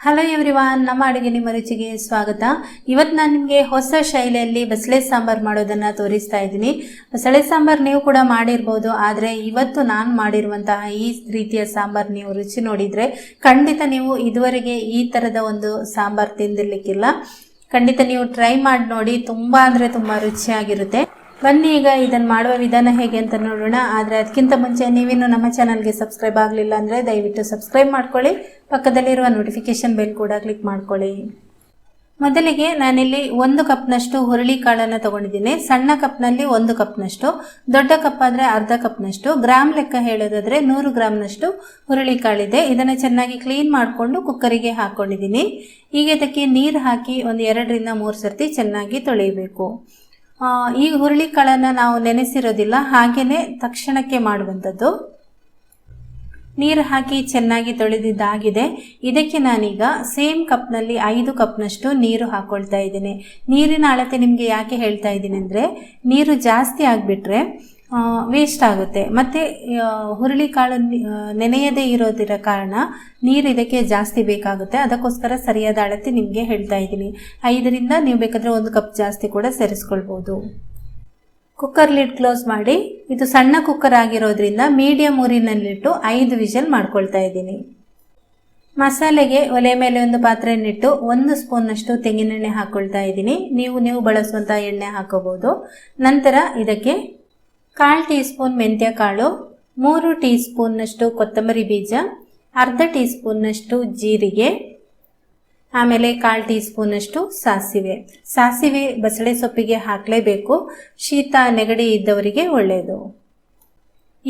Hello everyone, ನಮ್ಮ ಅಡುಗೆ ನಿಮ್ಮ ರುಚಿಗೆ ಸ್ವಾಗತ. ಇವತ್ತು ನಾನು ನಿಮಗೆ ಹೊಸ ಶೈಲಿಯಲ್ಲಿ ಬಸಳೆ ಸಾಂಬಾರ್ ಮಾಡೋದನ್ನು ತೋರಿಸ್ತಾ ಇದ್ದೀನಿ. ಬಸಳೆ ಸಾಂಬಾರ್ ನೀವು ಕೂಡ ಮಾಡಿರ್ಬೋದು, ಆದರೆ ಇವತ್ತು ನಾನು ಮಾಡಿರುವಂತಹ ಈ ರೀತಿಯ ಸಾಂಬಾರ್ ನೀವು ರುಚಿ ನೋಡಿದರೆ ಖಂಡಿತ ನೀವು ಇದುವರೆಗೆ ಈ ಥರದ ಒಂದು ಸಾಂಬಾರ್ ತಿಂದಿರಲಿಕ್ಕಿಲ್ಲ. ಖಂಡಿತ ನೀವು ಟ್ರೈ ಮಾಡಿ ನೋಡಿ, ತುಂಬ ಅಂದರೆ ತುಂಬ ರುಚಿಯಾಗಿರುತ್ತೆ. ಬನ್ನಿ ಈಗ ಇದನ್ನು ಮಾಡುವ ವಿಧಾನ ಹೇಗೆ ಅಂತ ನೋಡೋಣ. ಆದರೆ ಅದಕ್ಕಿಂತ ಮುಂಚೆ ನೀವಿನ್ನು ನಮ್ಮ ಚಾನಲ್ಗೆ ಸಬ್ಸ್ಕ್ರೈಬ್ ಆಗಲಿಲ್ಲ ಅಂದರೆ ದಯವಿಟ್ಟು ಸಬ್ಸ್ಕ್ರೈಬ್ ಮಾಡ್ಕೊಳ್ಳಿ. ಪಕ್ಕದಲ್ಲಿರುವ ನೋಟಿಫಿಕೇಶನ್ ಬೆಲ್ ಕೂಡ ಕ್ಲಿಕ್ ಮಾಡ್ಕೊಳ್ಳಿ. ಮೊದಲಿಗೆ ನಾನಿಲ್ಲಿ 1 ಕಪ್ನಷ್ಟು ಹುರುಳಿ ಕಾಳನ್ನು ತಗೊಂಡಿದ್ದೀನಿ. ಸಣ್ಣ ಕಪ್ನಲ್ಲಿ 1 ಕಪ್ನಷ್ಟು, ದೊಡ್ಡ ಕಪ್ ಆದರೆ ಅರ್ಧ ಕಪ್ನಷ್ಟು, ಗ್ರಾಮ್ ಲೆಕ್ಕ ಹೇಳೋದಾದರೆ 100 ಗ್ರಾಮ್ನಷ್ಟು ಹುರುಳಿ ಕಾಳಿದೆ. ಇದನ್ನು ಚೆನ್ನಾಗಿ ಕ್ಲೀನ್ ಮಾಡಿಕೊಂಡು ಕುಕ್ಕರಿಗೆ ಹಾಕ್ಕೊಂಡಿದ್ದೀನಿ. ಈಗ ಇದಕ್ಕೆ ನೀರು ಹಾಕಿ ಒಂದು 2 ರಿಂದ 3 ಸರ್ತಿ ಚೆನ್ನಾಗಿ ತೊಳೆಯಬೇಕು. ಈ ಹುರುಳಿ ಕಾಳನ್ನು ನಾವು ನೆನೆಸಿರೋದಿಲ್ಲ, ಹಾಗೇನೆ ತಕ್ಷಣಕ್ಕೆ ಮಾಡುವಂಥದ್ದು. ನೀರು ಹಾಕಿ ಚೆನ್ನಾಗಿ ತೊಳೆದಿದ್ದಾಗಿದೆ. ಇದಕ್ಕೆ ನಾನೀಗ ಸೇಮ್ ಕಪ್ನಲ್ಲಿ 5 ಕಪ್ನಷ್ಟು ನೀರು ಹಾಕ್ಕೊಳ್ತಾ ಇದ್ದೀನಿ. ನೀರಿನ ಅಳತೆ ನಿಮಗೆ ಯಾಕೆ ಹೇಳ್ತಾ ಇದ್ದೀನಿ ಅಂದರೆ, ನೀರು ಜಾಸ್ತಿ ಆಗಿಬಿಟ್ರೆ ವೇಸ್ಟ್ ಆಗುತ್ತೆ, ಮತ್ತು ಹುರುಳಿ ಕಾಳು ನೆನೆಯದೇ ಇರೋದರ ಕಾರಣ ನೀರು ಇದಕ್ಕೆ ಜಾಸ್ತಿ ಬೇಕಾಗುತ್ತೆ. ಅದಕ್ಕೋಸ್ಕರ ಸರಿಯಾದ ಅಳತೆ ನಿಮಗೆ ಹೇಳ್ತಾ ಇದ್ದೀನಿ. 5 ರಿಂದ ನೀವು ಬೇಕಾದರೆ 1 ಕಪ್ ಜಾಸ್ತಿ ಕೂಡ ಸೇರಿಸ್ಕೊಳ್ಬೋದು. ಕುಕ್ಕರ್ ಲಿಡ್ ಕ್ಲೋಸ್ ಮಾಡಿ, ಇದು ಸಣ್ಣ ಕುಕ್ಕರ್ ಆಗಿರೋದ್ರಿಂದ ಮೀಡಿಯಂ ಊರಿನಲ್ಲಿಟ್ಟು 5 ವಿಷಲ್ ಮಾಡ್ಕೊಳ್ತಾ ಇದ್ದೀನಿ. ಮಸಾಲೆಗೆ ಒಲೆ ಮೇಲೆ ಒಂದು ಪಾತ್ರೆಯನ್ನಿಟ್ಟು 1 ಸ್ಪೂನ್ನಷ್ಟು ತೆಂಗಿನೆಣ್ಣೆ ಹಾಕ್ಕೊಳ್ತಾ ಇದ್ದೀನಿ. ನೀವು ಬಳಸುವಂಥ ಎಣ್ಣೆ ಹಾಕೋಬಹುದು. ನಂತರ ಇದಕ್ಕೆ 1/4 ಟೀ ಸ್ಪೂನ್ ಮೆಂತ್ಯ ಕಾಳು, 3 ಟೀ ಸ್ಪೂನ್ನಷ್ಟು ಕೊತ್ತಂಬರಿ ಬೀಜ, ಅರ್ಧ ಟೀ ಸ್ಪೂನ್ನಷ್ಟು ಜೀರಿಗೆ, ಆಮೇಲೆ 1/4 ಟೀ ಸ್ಪೂನ್ನಷ್ಟು ಸಾಸಿವೆ ಬಸಳೆ ಸೊಪ್ಪಿಗೆ ಹಾಕಲೇಬೇಕು. ಶೀತ ನೆಗಡಿ ಇದ್ದವರಿಗೆ ಒಳ್ಳೆಯದು.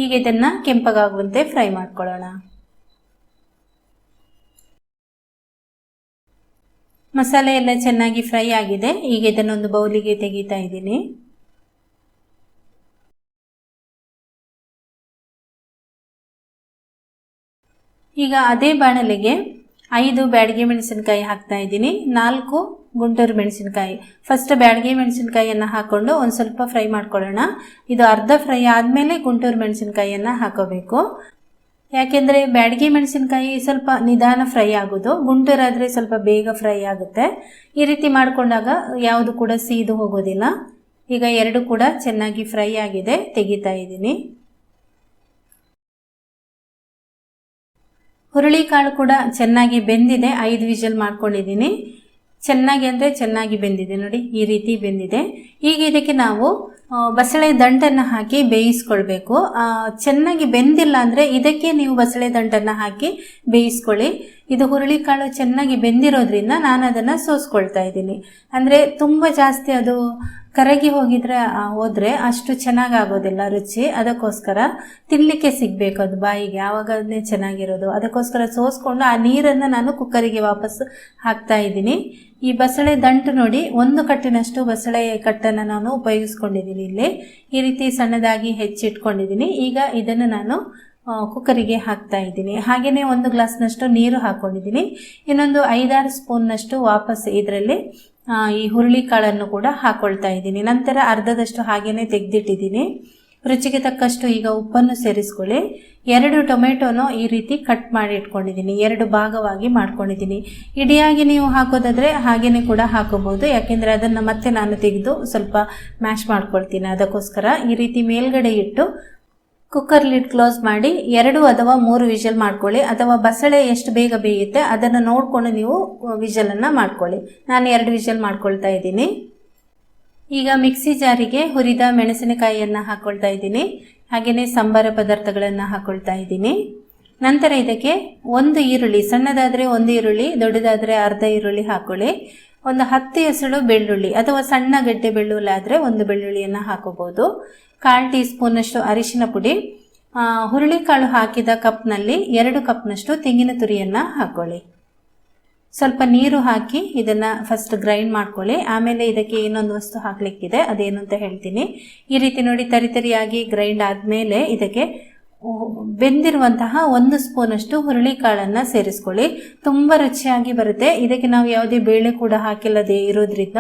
ಈಗ ಇದನ್ನು ಕೆಂಪಗಾಗುವಂತೆ ಫ್ರೈ ಮಾಡ್ಕೊಳ್ಳೋಣ. ಮಸಾಲೆ ಎಲ್ಲ ಚೆನ್ನಾಗಿ ಫ್ರೈ ಆಗಿದೆ. ಈಗ ಇದನ್ನೊಂದು ಬೌಲಿಗೆ ತೆಗಿತಾ ಇದ್ದೀನಿ. ಈಗ ಅದೇ ಬಾಣಲೆಗೆ 5 ಬ್ಯಾಡಗಿ ಮೆಣಸಿನಕಾಯಿ ಹಾಕ್ತಾ ಇದ್ದೀನಿ, 4 ಗುಂಟೂರು ಮೆಣಸಿನಕಾಯಿ. ಫಸ್ಟ್ ಬ್ಯಾಡಗಿ ಮೆಣಸಿನಕಾಯಿಯನ್ನು ಹಾಕ್ಕೊಂಡು ಒಂದು ಸ್ವಲ್ಪ ಫ್ರೈ ಮಾಡ್ಕೊಳ್ಳೋಣ. ಇದು ಅರ್ಧ ಫ್ರೈ ಆದಮೇಲೆ ಗುಂಟೂರು ಮೆಣಸಿನಕಾಯಿಯನ್ನು ಹಾಕೋಬೇಕು. ಯಾಕೆಂದರೆ ಬ್ಯಾಡಗಿ ಮೆಣಸಿನಕಾಯಿ ಸ್ವಲ್ಪ ನಿಧಾನ ಫ್ರೈ ಆಗೋದು, ಗುಂಟೂರಾದರೆ ಸ್ವಲ್ಪ ಬೇಗ ಫ್ರೈ ಆಗುತ್ತೆ. ಈ ರೀತಿ ಮಾಡಿಕೊಂಡಾಗ ಯಾವುದು ಕೂಡ ಸೀದು ಹೋಗೋದಿಲ್ಲ. ಈಗ 2 ಕೂಡ ಚೆನ್ನಾಗಿ ಫ್ರೈ ಆಗಿದೆ, ತೆಗಿತಾ ಇದ್ದೀನಿ. ಹುರುಳಿ ಕಾಳು ಕೂಡ ಚೆನ್ನಾಗಿ ಬೆಂದಿದೆ. 5 ವಿಷಲ್ ಮಾಡ್ಕೊಂಡಿದ್ದೀನಿ. ಚೆನ್ನಾಗಿ ಅಂದರೆ ಚೆನ್ನಾಗಿ ಬೆಂದಿದೆ ನೋಡಿ, ಈ ರೀತಿ ಬೆಂದಿದೆ. ಈಗ ಇದಕ್ಕೆ ನಾವು ಬಸಳೆ ದಂಟನ್ನು ಹಾಕಿ ಬೇಯಿಸ್ಕೊಳ್ಬೇಕು. ಚೆನ್ನಾಗಿ ಬೆಂದಿಲ್ಲ ಅಂದರೆ ಇದಕ್ಕೆ ನೀವು ಬಸಳೆ ದಂಟನ್ನು ಹಾಕಿ ಬೇಯಿಸ್ಕೊಳ್ಳಿ. ಇದು ಹುರುಳಿ ಕಾಳು ಚೆನ್ನಾಗಿ ಬೆಂದಿರೋದ್ರಿಂದ ನಾನು ಅದನ್ನು ಸೋಸ್ಕೊಳ್ತಾ ಇದ್ದೀನಿ. ಅಂದರೆ ತುಂಬ ಜಾಸ್ತಿ ಅದು ಕರಗಿ ಹೋದರೆ ಅಷ್ಟು ಚೆನ್ನಾಗಾಗೋದಿಲ್ಲ ರುಚಿ. ಅದಕ್ಕೋಸ್ಕರ ತಿನ್ನಲಿಕ್ಕೆ ಸಿಗಬೇಕು ಅದು ಬಾಯಿಗೆ, ಆವಾಗನೇ ಚೆನ್ನಾಗಿರೋದು. ಅದಕ್ಕೋಸ್ಕರ ಸೋಸ್ಕೊಂಡು ಆ ನೀರನ್ನು ನಾನು ಕುಕ್ಕರಿಗೆ ವಾಪಸ್ ಹಾಕ್ತಾ ಇದ್ದೀನಿ. ಈ ಬಸಳೆ ದಂಟು ನೋಡಿ, 1 ಕಟ್ಟಿನಷ್ಟು ಬಸಳೆ ಕಟ್ಟನ್ನು ನಾನು ಉಪಯೋಗಿಸ್ಕೊಂಡಿದ್ದೀನಿ. ಇಲ್ಲಿ ಈ ರೀತಿ ಸಣ್ಣದಾಗಿ ಹೆಚ್ಚಿಟ್ಕೊಂಡಿದ್ದೀನಿ. ಈಗ ಇದನ್ನು ನಾನು ಕುಕ್ಕರಿಗೆ ಹಾಕ್ತಾ ಇದ್ದೀನಿ. ಹಾಗೆಯೇ 1 ಗ್ಲಾಸ್ನಷ್ಟು ನೀರು ಹಾಕ್ಕೊಂಡಿದ್ದೀನಿ. ಇನ್ನೊಂದು 5-6 ಸ್ಪೂನ್ನಷ್ಟು ವಾಪಸ್ ಇದರಲ್ಲಿ ಈ ಹುರುಳಿ ಕಾಳನ್ನು ಕೂಡ ಹಾಕ್ಕೊಳ್ತಾ ಇದ್ದೀನಿ. ನಂತರ ಅರ್ಧದಷ್ಟು ಹಾಗೇನೆ ತೆಗೆದಿಟ್ಟಿದ್ದೀನಿ. ರುಚಿಗೆ ತಕ್ಕಷ್ಟು ಈಗ ಉಪ್ಪನ್ನು ಸೇರಿಸ್ಕೊಳ್ಳಿ. 2 ಟೊಮೆಟೊನೂ ಈ ರೀತಿ ಕಟ್ ಮಾಡಿ ಇಟ್ಕೊಂಡಿದ್ದೀನಿ, 2 ಭಾಗವಾಗಿ ಮಾಡ್ಕೊಂಡಿದ್ದೀನಿ. ಇಡಿಯಾಗಿ ನೀವು ಹಾಕೋದಾದರೆ ಹಾಗೇನೆ ಕೂಡ ಹಾಕೋಬಹುದು, ಯಾಕೆಂದರೆ ಅದನ್ನು ಮತ್ತೆ ನಾನು ತೆಗೆದು ಸ್ವಲ್ಪ ಮ್ಯಾಶ್ ಮಾಡ್ಕೊಳ್ತೀನಿ. ಅದಕ್ಕೋಸ್ಕರ ಈ ರೀತಿ ಮೇಲ್ಗಡೆ ಇಟ್ಟು ಕುಕ್ಕರ್ ಲಿಡ್ ಕ್ಲೋಸ್ ಮಾಡಿ 2 ಅಥವಾ 3 ವಿಷಲ್ ಮಾಡ್ಕೊಳ್ಳಿ. ಅಥವಾ ಬಸಳೆ ಎಷ್ಟು ಬೇಗ ಬೇಯುತ್ತೆ ಅದನ್ನು ನೋಡಿಕೊಂಡು ನೀವು ವಿಷಲನ್ನು ಮಾಡ್ಕೊಳ್ಳಿ. ನಾನು 2 ವಿಷಲ್ ಮಾಡ್ಕೊಳ್ತಾ ಇದ್ದೀನಿ. ಈಗ ಮಿಕ್ಸಿ ಜಾರಿಗೆ ಹುರಿದ ಮೆಣಸಿನಕಾಯಿಯನ್ನು ಹಾಕ್ಕೊಳ್ತಾ ಇದ್ದೀನಿ. ಹಾಗೆಯೇ ಸಂಬಾರ ಪದಾರ್ಥಗಳನ್ನು ಹಾಕ್ಕೊಳ್ತಾ ಇದ್ದೀನಿ. ನಂತರ ಇದಕ್ಕೆ 1 ಈರುಳ್ಳಿ, ಸಣ್ಣದಾದರೆ 1 ಈರುಳ್ಳಿ, ದೊಡ್ಡದಾದರೆ ಅರ್ಧ ಈರುಳ್ಳಿ ಹಾಕ್ಕೊಳ್ಳಿ. ಒಂದು 10 ಎಸಳು ಬೆಳ್ಳುಳ್ಳಿ ಅಥವಾ ಸಣ್ಣ ಗಡ್ಡೆ ಬೆಳ್ಳುಳ್ಳಿ ಆದರೆ 1 ಬೆಳ್ಳುಳ್ಳಿಯನ್ನು ಹಾಕೋಬಹುದು. 1/4 ಟೀ ಸ್ಪೂನ್ನಷ್ಟು ಅರಿಶಿನ ಪುಡಿ, ಹುರುಳಿ ಕಾಳು ಹಾಕಿದ ಕಪ್ನಲ್ಲಿ 2 ಕಪ್ನಷ್ಟು ತೆಂಗಿನ ತುರಿಯನ್ನು ಹಾಕ್ಕೊಳ್ಳಿ. ಸ್ವಲ್ಪ ನೀರು ಹಾಕಿ ಇದನ್ನು ಫಸ್ಟ್ ಗ್ರೈಂಡ್ ಮಾಡ್ಕೊಳ್ಳಿ. ಆಮೇಲೆ ಇದಕ್ಕೆ ಇನ್ನೊಂದು ವಸ್ತು ಹಾಕಲಿಕ್ಕಿದೆ, ಅದೇನು ಅಂತ ಹೇಳ್ತೀನಿ. ಈ ರೀತಿ ನೋಡಿ ತರಿಯಾಗಿ ಗ್ರೈಂಡ್ ಆದಮೇಲೆ ಇದಕ್ಕೆ ಬೆಂದಿರುವಂತಹ 1 ಸ್ಪೂನಷ್ಟು ಹುರುಳಿ ಕಾಳನ್ನು ಸೇರಿಸ್ಕೊಳ್ಳಿ. ತುಂಬ ರುಚಿಯಾಗಿ ಬರುತ್ತೆ. ಇದಕ್ಕೆ ನಾವು ಯಾವುದೇ ಬೇಳೆ ಕೂಡ ಹಾಕಿಲ್ಲದೆ ಇರೋದ್ರಿಂದ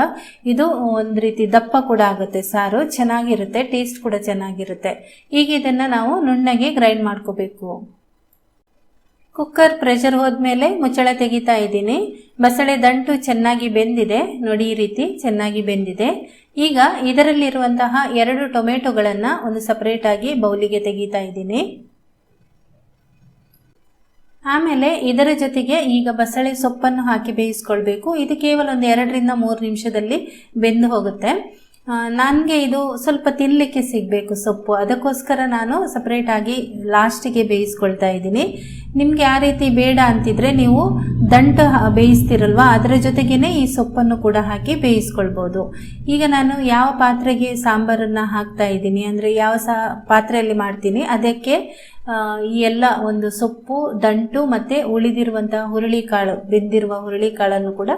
ಇದು ಒಂದು ರೀತಿ ದಪ್ಪ ಕೂಡ ಆಗುತ್ತೆ, ಸಾರು ಚೆನ್ನಾಗಿರುತ್ತೆ, ಟೇಸ್ಟ್ ಕೂಡ ಚೆನ್ನಾಗಿರುತ್ತೆ. ಈಗ ಇದನ್ನು ನಾವು ನುಣ್ಣಗೆ ಗ್ರೈಂಡ್ ಮಾಡ್ಕೋಬೇಕು. ಕುಕ್ಕರ್ ಪ್ರೆಷರ್ ಹೋದ್ಮೇಲೆ ಮುಚ್ಚಳ ತೆಗಿತಾ ಇದ್ದೀನಿ. ಬಸಳೆ ದಂಟು ಚೆನ್ನಾಗಿ ಬೆಂದಿದೆ ನೋಡಿ, ಈ ರೀತಿ ಚೆನ್ನಾಗಿ ಬೆಂದಿದೆ. ಈಗ ಇದರಲ್ಲಿರುವಂತಹ 2 ಟೊಮೆಟೊಗಳನ್ನು ಒಂದು ಸಪರೇಟ್ ಆಗಿ ಬೌಲಿಗೆ ತೆಗಿತಾ ಇದ್ದೀನಿ. ಆಮೇಲೆ ಇದರ ಜೊತೆಗೆ ಈಗ ಬಸಳೆ ಸೊಪ್ಪನ್ನು ಹಾಕಿ ಬೇಯಿಸ್ಕೊಳ್ಬೇಕು. ಇದು ಕೇವಲ ಒಂದು 2 ರಿಂದ 3 ನಿಮಿಷದಲ್ಲಿ ಬೆಂದು ಹೋಗುತ್ತೆ. ನನಗೆ ಇದು ಸ್ವಲ್ಪ ತಿನ್ನಲಿಕ್ಕೆ ಸಿಗಬೇಕು ಸೊಪ್ಪು, ಅದಕ್ಕೋಸ್ಕರ ನಾನು ಸಪ್ರೇಟ್ ಆಗಿ ಲಾಸ್ಟಿಗೆ ಬೇಯಿಸ್ಕೊಳ್ತಾ ಇದ್ದೀನಿ. ನಿಮಗೆ ಆ ರೀತಿ ಬೇಡ ಅಂತಿದ್ರೆ ನೀವು ದಂಟು ಬೇಯಿಸ್ತಿರಲ್ವ, ಅದರ ಜೊತೆಗೇನೆ ಈ ಸೊಪ್ಪನ್ನು ಕೂಡ ಹಾಕಿ ಬೇಯಿಸ್ಕೊಳ್ಬೋದು. ಈಗ ನಾನು ಯಾವ ಪಾತ್ರೆಗೆ ಸಾಂಬಾರನ್ನು ಹಾಕ್ತಾ ಇದ್ದೀನಿ ಅಂದರೆ ಯಾವ ಪಾತ್ರೆಯಲ್ಲಿ ಮಾಡ್ತೀನಿ ಅದಕ್ಕೆ ಈ ಎಲ್ಲ ಒಂದು ಸೊಪ್ಪು, ದಂಟು ಮತ್ತು ಉಳಿದಿರುವಂತಹ ಹುರುಳಿಕಾಳು, ಬೆಂದಿರುವ ಹುರುಳಿಕಾಳನ್ನು ಕೂಡ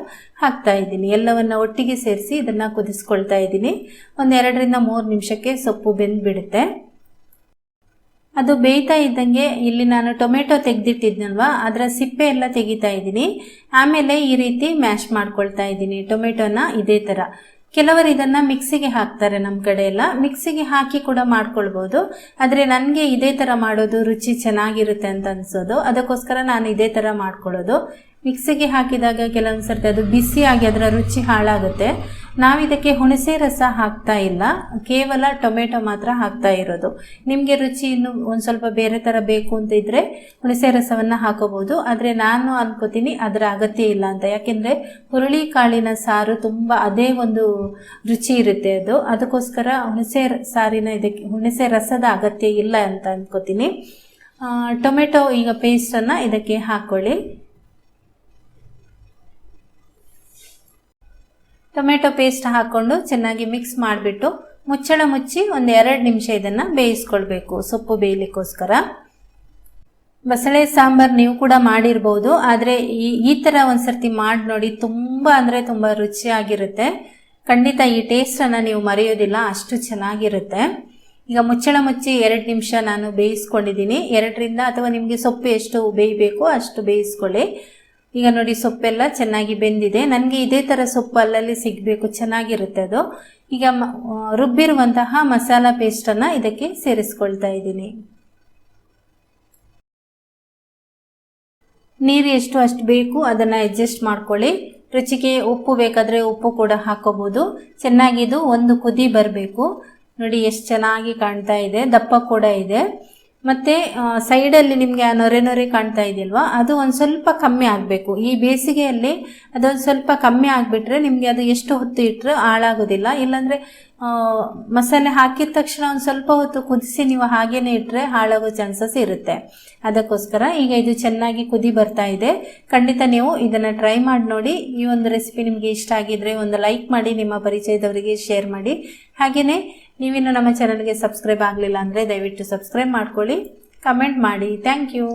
ಹಾಕ್ತಾ ಇದ್ದೀನಿ. ಎಲ್ಲವನ್ನು ಒಟ್ಟಿಗೆ ಸೇರಿಸಿ ಇದನ್ನು ಕುದಿಸ್ಕೊಳ್ತಾ ಇದ್ದೀನಿ. ಒಂದು 2 ರಿಂದ 3 ನಿಮಿಷಕ್ಕೆ ಸೊಪ್ಪು ಬೆಂದ್ಬಿಡುತ್ತೆ. ಅದು ಬೇಯ್ತಾ ಇದ್ದಂಗೆ ಇಲ್ಲಿ ನಾನು ಟೊಮೆಟೊ ತೆಗೆದಿಟ್ಟಿದ್ನಲ್ವ, ಅದರ ಸಿಪ್ಪೆ ಎಲ್ಲ ತೆಗಿತಾ ಇದ್ದೀನಿ. ಆಮೇಲೆ ಈ ರೀತಿ ಮ್ಯಾಶ್ ಮಾಡ್ಕೊಳ್ತಾ ಇದ್ದೀನಿ ಟೊಮೆಟೊನ. ಇದೇ ಥರ ಕೆಲವರು ಇದನ್ನು ಮಿಕ್ಸಿಗೆ ಹಾಕ್ತಾರೆ, ನಮ್ಮ ಕಡೆ ಎಲ್ಲ ಮಿಕ್ಸಿಗೆ ಹಾಕಿ ಕೂಡ ಮಾಡ್ಕೊಳ್ಬೋದು. ಆದರೆ ನನಗೆ ಇದೇ ಥರ ಮಾಡೋದು ರುಚಿ ಚೆನ್ನಾಗಿರುತ್ತೆ ಅಂತ ಅನಿಸೋದು, ಅದಕ್ಕೋಸ್ಕರ ನಾನು ಇದೇ ಥರ ಮಾಡ್ಕೊಳ್ಳೋದು. ಮಿಕ್ಸಿಗೆ ಹಾಕಿದಾಗ ಕೆಲವೊಂದು ಸರ್ತಿ ಅದು ಬಿಸಿಯಾಗಿ ಅದರ ರುಚಿ ಹಾಳಾಗುತ್ತೆ. ನಾವಿದಕ್ಕೆ ಹುಣಸೆ ರಸ ಹಾಕ್ತಾ ಇಲ್ಲ, ಕೇವಲ ಟೊಮೆಟೊ ಮಾತ್ರ ಹಾಕ್ತಾ ಇರೋದು. ನಿಮಗೆ ರುಚಿ ಇನ್ನು ಒಂದು ಸ್ವಲ್ಪ ಬೇರೆ ಥರ ಬೇಕು ಅಂತ ಇದ್ದರೆ ಹುಣಸೆ ರಸವನ್ನು ಹಾಕೋಬೋದು. ಆದರೆ ನಾನು ಅನ್ಕೋತೀನಿ ಅದರ ಅಗತ್ಯ ಇಲ್ಲ ಅಂತ, ಯಾಕೆಂದರೆ ಹುರುಳಿ ಕಾಳಿನ ಸಾರು ತುಂಬ ಅದೇ ಒಂದು ರುಚಿ ಇರುತ್ತೆ ಅದು, ಅದಕ್ಕೋಸ್ಕರ ಹುಣಸೆ ರಸದ ಅಗತ್ಯ ಇಲ್ಲ ಅಂತ ಅನ್ಕೋತೀನಿ. ಟೊಮೆಟೊ ಈಗ ಪೇಸ್ಟನ್ನು ಇದಕ್ಕೆ ಹಾಕ್ಕೊಳ್ಳಿ. ಟೊಮೆಟೊ ಪೇಸ್ಟ್ ಹಾಕ್ಕೊಂಡು ಚೆನ್ನಾಗಿ ಮಿಕ್ಸ್ ಮಾಡಿಬಿಟ್ಟು ಮುಚ್ಚಳ ಮುಚ್ಚಿ ಒಂದು 2 ನಿಮಿಷ ಇದನ್ನು ಬೇಯಿಸ್ಕೊಳ್ಬೇಕು ಸೊಪ್ಪು ಬೇಯಲಿಕ್ಕೋಸ್ಕರ. ಬಸಳೆ ಸಾಂಬಾರು ನೀವು ಕೂಡ ಮಾಡಿರ್ಬೋದು, ಆದರೆ ಈ ಥರ ಒಂದು ಸರ್ತಿ ಮಾಡಿ ನೋಡಿ, ತುಂಬ ಅಂದರೆ ತುಂಬ ರುಚಿಯಾಗಿರುತ್ತೆ. ಖಂಡಿತ ಈ ಟೇಸ್ಟನ್ನು ನೀವು ಮರೆಯೋದಿಲ್ಲ, ಅಷ್ಟು ಚೆನ್ನಾಗಿರುತ್ತೆ. ಈಗ ಮುಚ್ಚಳ ಮುಚ್ಚಿ 2 ನಿಮಿಷ ನಾನು ಬೇಯಿಸ್ಕೊಂಡಿದ್ದೀನಿ. 2 ರಿಂದ ಅಥವಾ ನಿಮಗೆ ಸೊಪ್ಪು ಎಷ್ಟು ಬೇಯಬೇಕು ಅಷ್ಟು ಬೇಯಿಸ್ಕೊಳ್ಳಿ. ಈಗ ನೋಡಿ ಸೊಪ್ಪೆಲ್ಲ ಚೆನ್ನಾಗಿ ಬೆಂದಿದೆ. ನನಗೆ ಇದೇ ಥರ ಸೊಪ್ಪು ಅಲ್ಲಲ್ಲಿ ಸಿಗಬೇಕು, ಚೆನ್ನಾಗಿರುತ್ತೆ ಅದು. ಈಗ ರುಬ್ಬಿರುವಂತಹ ಮಸಾಲ ಪೇಸ್ಟನ್ನು ಇದಕ್ಕೆ ಸೇರಿಸ್ಕೊಳ್ತಾ ಇದ್ದೀನಿ. ನೀರು ಎಷ್ಟು ಅಷ್ಟು ಬೇಕು ಅದನ್ನು ಅಡ್ಜಸ್ಟ್ ಮಾಡ್ಕೊಳ್ಳಿ. ರುಚಿಗೆ ಉಪ್ಪು ಬೇಕಾದರೆ ಉಪ್ಪು ಕೂಡ ಹಾಕೋಬೋದು. ಚೆನ್ನಾಗಿದು ಒಂದು ಕುದಿ ಬರಬೇಕು. ನೋಡಿ ಎಷ್ಟು ಚೆನ್ನಾಗಿ ಕಾಣ್ತಾ ಇದೆ, ದಪ್ಪ ಕೂಡ ಇದೆ. ಮತ್ತು ಸೈಡಲ್ಲಿ ನಿಮಗೆ ಆ ನೊರೆ ಕಾಣ್ತಾ ಇದೆಯಲ್ವಾ, ಅದು ಒಂದು ಸ್ವಲ್ಪ ಕಮ್ಮಿ ಆಗಬೇಕು. ಈ ಬೇಸಿಗೆಯಲ್ಲಿ ಅದೊಂದು ಸ್ವಲ್ಪ ಕಮ್ಮಿ ಆಗಿಬಿಟ್ರೆ ನಿಮಗೆ ಅದು ಎಷ್ಟು ಹೊತ್ತು ಇಟ್ಟರೆ ಹಾಳಾಗೋದಿಲ್ಲ. ಇಲ್ಲಾಂದರೆ ಮಸಾಲೆ ಹಾಕಿದ ತಕ್ಷಣ ಒಂದು ಸ್ವಲ್ಪ ಹೊತ್ತು ಕುದಿಸಿ ನೀವು ಹಾಗೇನೆ ಇಟ್ಟರೆ ಹಾಳಾಗೋ ಚಾನ್ಸಸ್ ಇರುತ್ತೆ. ಅದಕ್ಕೋಸ್ಕರ ಈಗ ಇದು ಚೆನ್ನಾಗಿ ಕುದಿ ಬರ್ತಾ ಇದೆ. ಖಂಡಿತ ನೀವು ಇದನ್ನು ಟ್ರೈ ಮಾಡಿ ನೋಡಿ. ಈ ಒಂದು ರೆಸಿಪಿ ನಿಮಗೆ ಇಷ್ಟ ಆಗಿದ್ರೆ ಒಂದು ಲೈಕ್ ಮಾಡಿ, ನಿಮ್ಮ ಪರಿಚಯದವರಿಗೆ ಶೇರ್ ಮಾಡಿ. ಹಾಗೆಯೇ ನೀವಿನ್ನು ನಮ್ಮ ಚಾನಲ್ಗೆ ಸಬ್ಸ್ಕ್ರೈಬ್ ಆಗಲಿಲ್ಲ ಅಂದರೆ ದಯವಿಟ್ಟು ಸಬ್ಸ್ಕ್ರೈಬ್ ಮಾಡ್ಕೊಳ್ಳಿ, ಕಮೆಂಟ್ ಮಾಡಿ. Thank you.